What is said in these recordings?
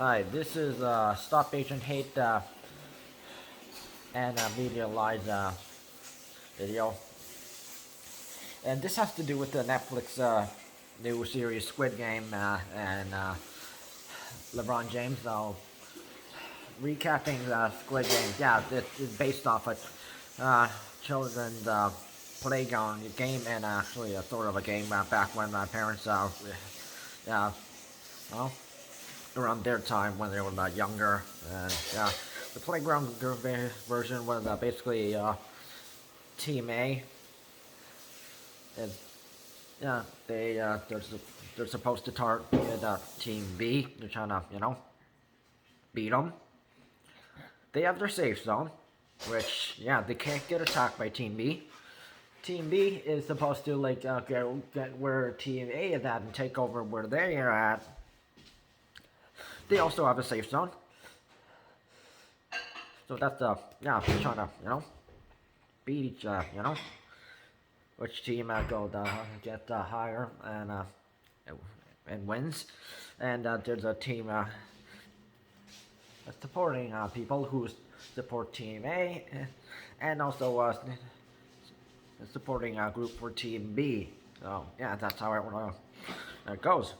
Hi, this is Stop Agent Hate and Media Lies video. And this has to do with the Netflix new series Squid Game and LeBron James. So, recapping Squid Game, yeah, it's based off a children's playground game and actually a sort of a game back when my parents, yeah, well, around their time when they were younger. And yeah, the playground version was basically Team A. And yeah, they're supposed to target Team B. They're trying to beat them. They have their safe zone, which yeah they can't get attacked by Team B. Team B is supposed to get where Team A is at and take over where they are at. They also have a safe zone. So that's yeah, trying to beat each which team go get higher and wins. And there's a team supporting people who support Team A, and also supporting a group for Team B. So yeah, that's how it goes.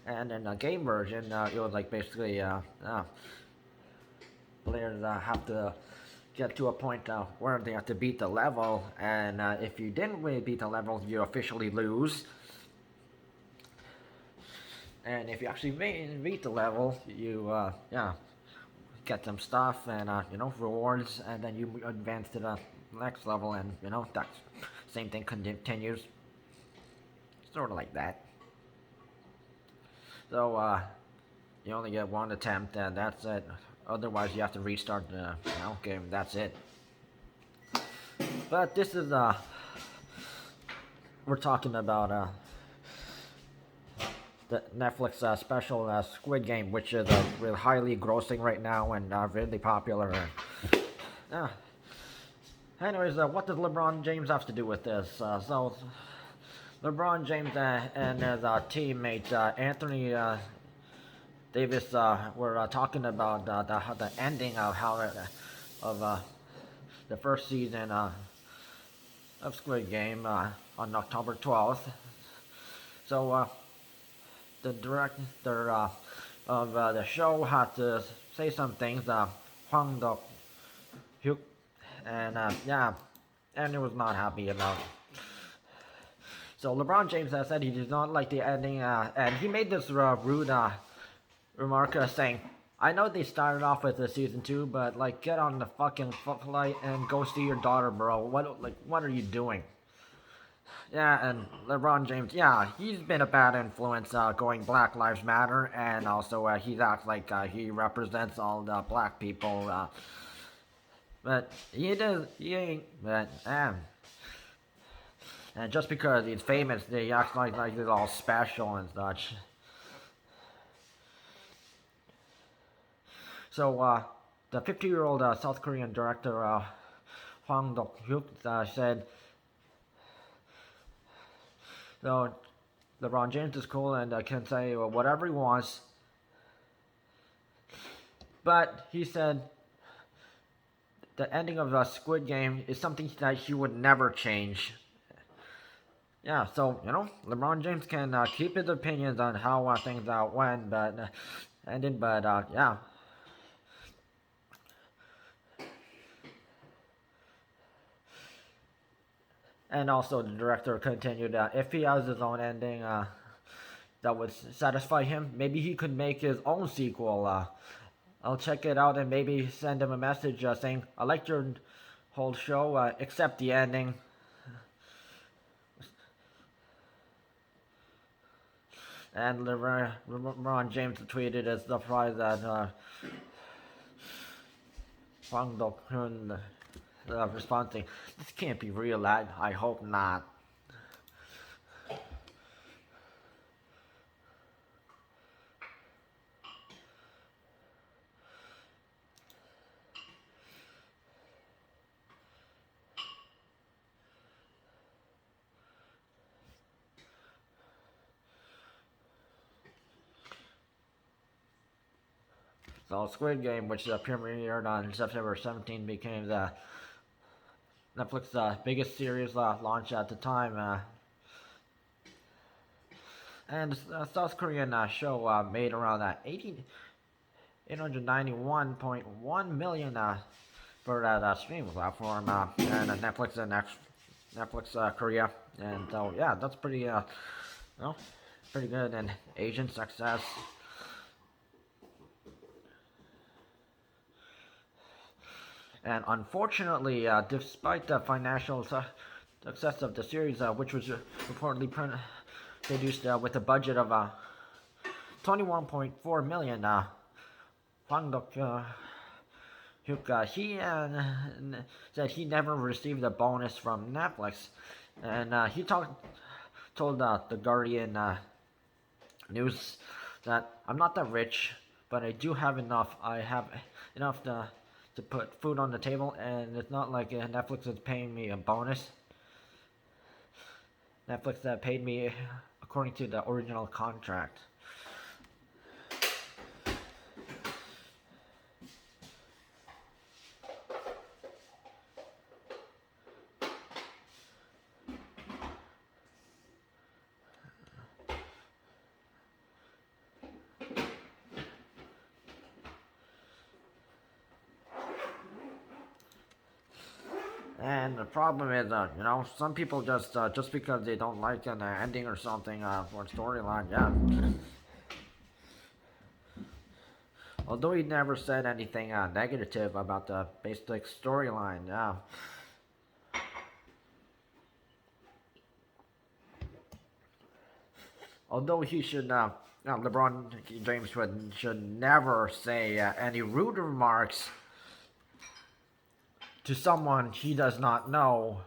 And in the game version, it was like basically players have to get to a point where they have to beat the level, and if you didn't really beat the level, you officially lose. And if you actually beat the level, you yeah get some stuff and rewards, and then you advance to the next level, and that same thing continues, sort of like that. So you only get one attempt, and that's it. Otherwise, you have to restart the game. That's it. But this is we're talking about the Netflix special Squid Game, which is really highly grossing right now and really popular. Anyways, what does LeBron James have to do with this? So, LeBron James and his teammate Anthony Davis were talking about the ending of the first season of Squid Game on October 12th. So the director of the show had to say some things, Hwang Dong-Hyuk, and yeah, and he was not happy about it. So LeBron James said he did not like the ending, and he made this rude remark saying, "I know they started off with the season 2, but like get on the fucking flight and go see your daughter, bro. What are you doing?" Yeah, and LeBron James, yeah, he's been a bad influence going Black Lives Matter, and also he acts like he represents all the black people, but he ain't, but and just because he's famous, he acts like he's all special and such. So, the 50-year-old South Korean director, Hwang Dong-Hyuk, said, so, LeBron James is cool and can say whatever he wants. But he said the ending of Squid Game is something that he would never change. Yeah, so, LeBron James can keep his opinions on how things went, but ended, but yeah. And also, the director continued, if he has his own ending that would satisfy him, maybe he could make his own sequel. I'll check it out and maybe send him a message saying, I liked your whole show, except the ending. And LeBron James tweeted as surprised that Hwang Dong-Hyuk responding, this can't be real, I hope not. So Squid Game, which premiered on September 17th, became the Netflix's biggest series launch at the time. And the South Korean show made around 891.1 million for that streaming platform and Netflix Korea. And so yeah, that's pretty well, pretty good and Asian success. And unfortunately, despite the financial success of the series, which was reportedly produced with a budget of 21.4 million, Hwang Dong-Hyuk, he said he never received a bonus from Netflix, and he told the Guardian News that I'm not that rich, but I do have enough. I have enough to put food on the table, and it's not like Netflix is paying me a bonus. Netflix paid me according to the original contract. And the problem is, some people just because they don't like an ending or something for a storyline, yeah. Although he never said anything negative about the basic storyline, yeah. Although he should, LeBron James should never say any rude remarks to someone he does not know,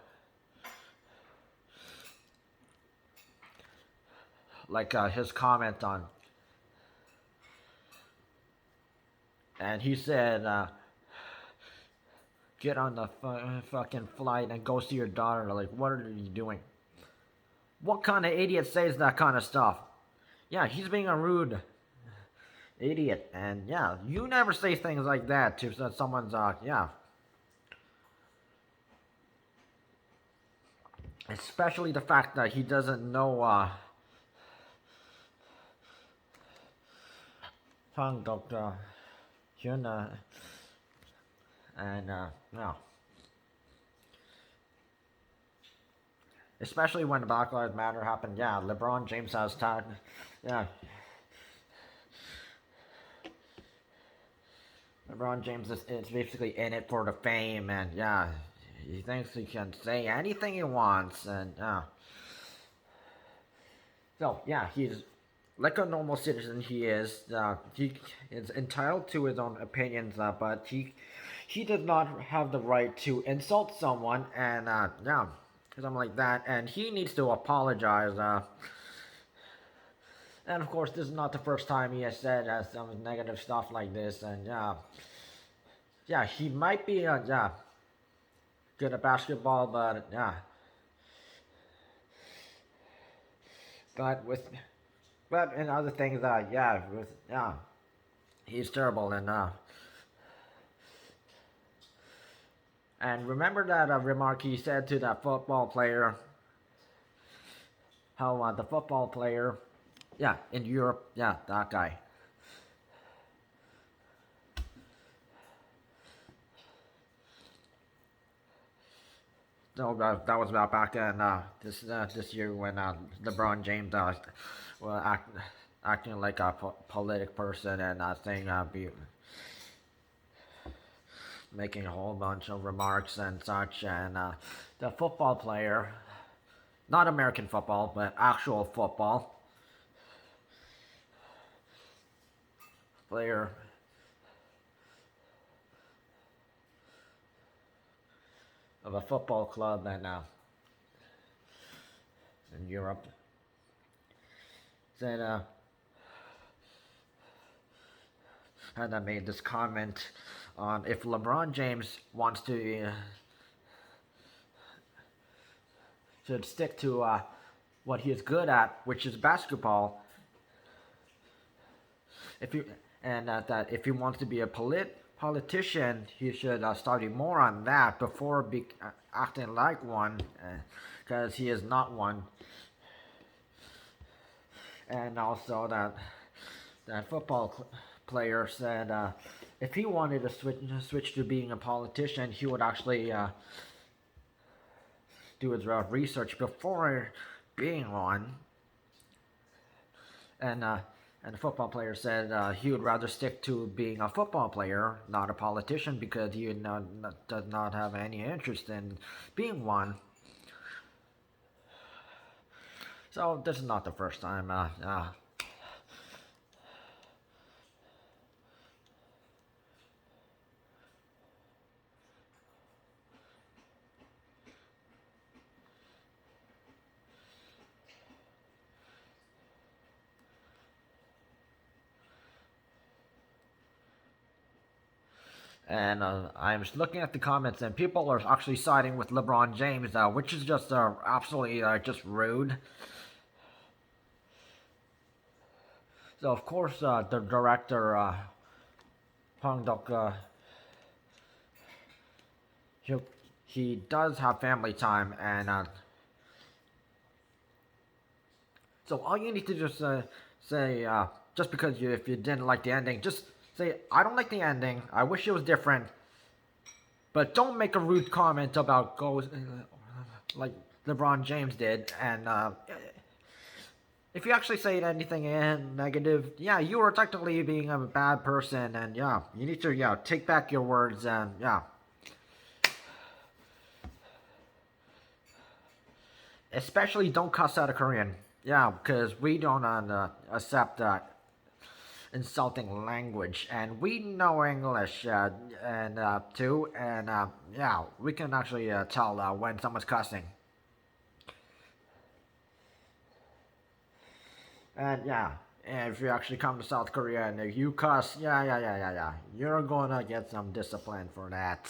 like his comment on, and he said, get on the fucking flight and go see your daughter. Like, what are you doing? What kind of idiot says that kind of stuff? Yeah, he's being a rude idiot, and yeah, you never say things like that to someone's, yeah. Especially the fact that he doesn't know Hwang Dong-Hyuk, and no. Especially when the Black Lives Matter happened, yeah, LeBron James has talked, yeah. LeBron James is basically in it for the fame, and yeah, he thinks he can say anything he wants, and yeah. So yeah, he's like a normal citizen. He is entitled to his own opinions, but he does not have the right to insult someone, and yeah, something like that, and he needs to apologize. And of course, this is not the first time he has said some negative stuff like this, and yeah, he might be yeah, good at basketball, but yeah, but in other things, yeah, he's terrible, and remember that remark he said to that football player, how the football player, yeah, in Europe, yeah, that guy. So that was about back in this year when LeBron James well, acting like a politic person and saying making a whole bunch of remarks and such, and the football player, not American football, but actual football player, of a football club in Europe said had made this comment on if LeBron James wants to should stick to what he is good at, which is basketball. If you and that if he wants to be a politician, he should study more on that before acting like one, because he is not one. And also that player said if he wanted to switch to being a politician, he would actually do his research before being one. And and the football player said he would rather stick to being a football player, not a politician, because he does not have any interest in being one. So this is not the first time. And I'm looking at the comments, and people are actually siding with LeBron James, which is just absolutely just rude. So of course, the director Hwang Dong-Hyuk, he does have family time, and so all you need to just say, just because if you didn't like the ending, just say, I don't like the ending. I wish it was different. But don't make a rude comment about like LeBron James did. And if you actually say anything negative, yeah, you are technically being a bad person. And yeah, you need to take back your words. And yeah, especially don't cuss out a Korean. Yeah, because we don't accept insulting language, and we know English and too, and yeah, we can actually tell when someone's cussing. And yeah, and if you actually come to South Korea and if you cuss, yeah, you're gonna get some discipline for that.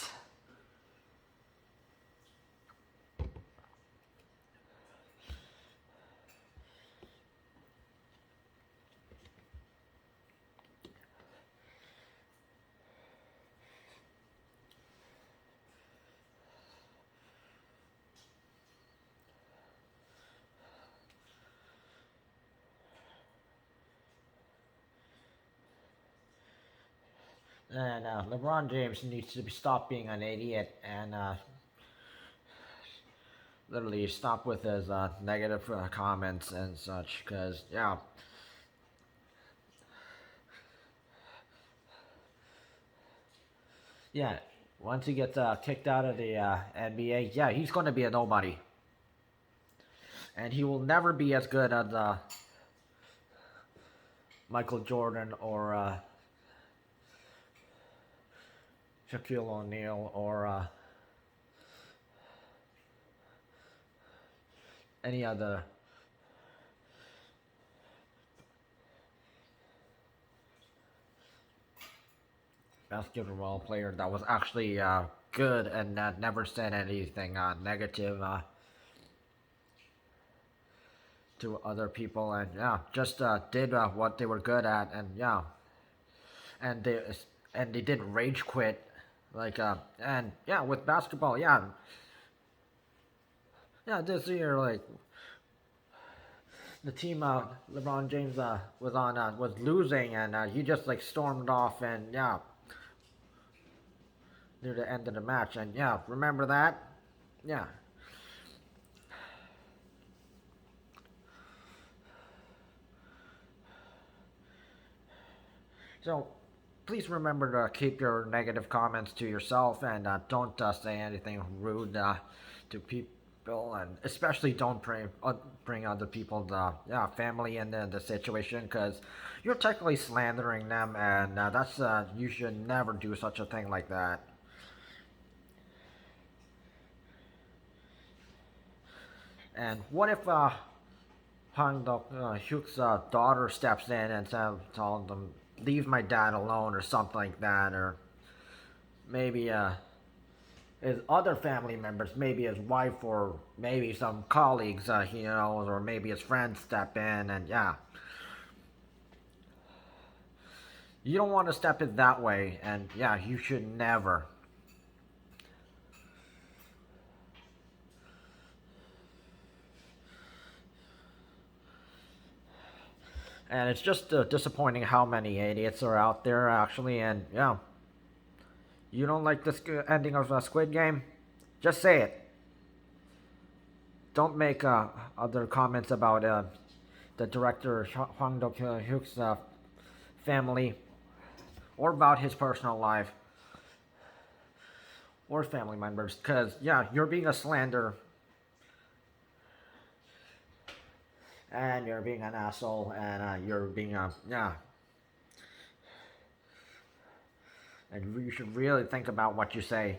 And LeBron James needs to stop being an idiot and literally stop with his negative comments and such. Because yeah, yeah, once he gets kicked out of the NBA, yeah, he's going to be a nobody, and he will never be as good as Michael Jordan or Shaquille O'Neal or any other basketball player that was actually good and never said anything negative to other people, and yeah, just did what they were good at, and yeah, and they did rage quit, like and yeah, with basketball, yeah, this year, like the team LeBron James was on was losing, and he just like stormed off, and yeah, near the end of the match, and yeah, remember that? Yeah. So please remember to keep your negative comments to yourself, and don't say anything rude to people, and especially don't bring other people's family in the situation, because you're technically slandering them, and that's you should never do such a thing like that. And what if Hwang Dong-Hyuk's daughter steps in and tells them, leave my dad alone, or something like that, or maybe his other family members, maybe his wife or maybe some colleagues he knows, or maybe his friends step in, and yeah, You don't want to step it that way, and yeah, you should never. And it's just disappointing how many idiots are out there, actually, and yeah. You don't like this ending of Squid Game? Just say it. Don't make other comments about the director Hwang Dong-Hyuk's family, or about his personal life, or family members, because yeah, you're being a slander, and you're being an asshole, and you're being a yeah, and you should really think about what you say.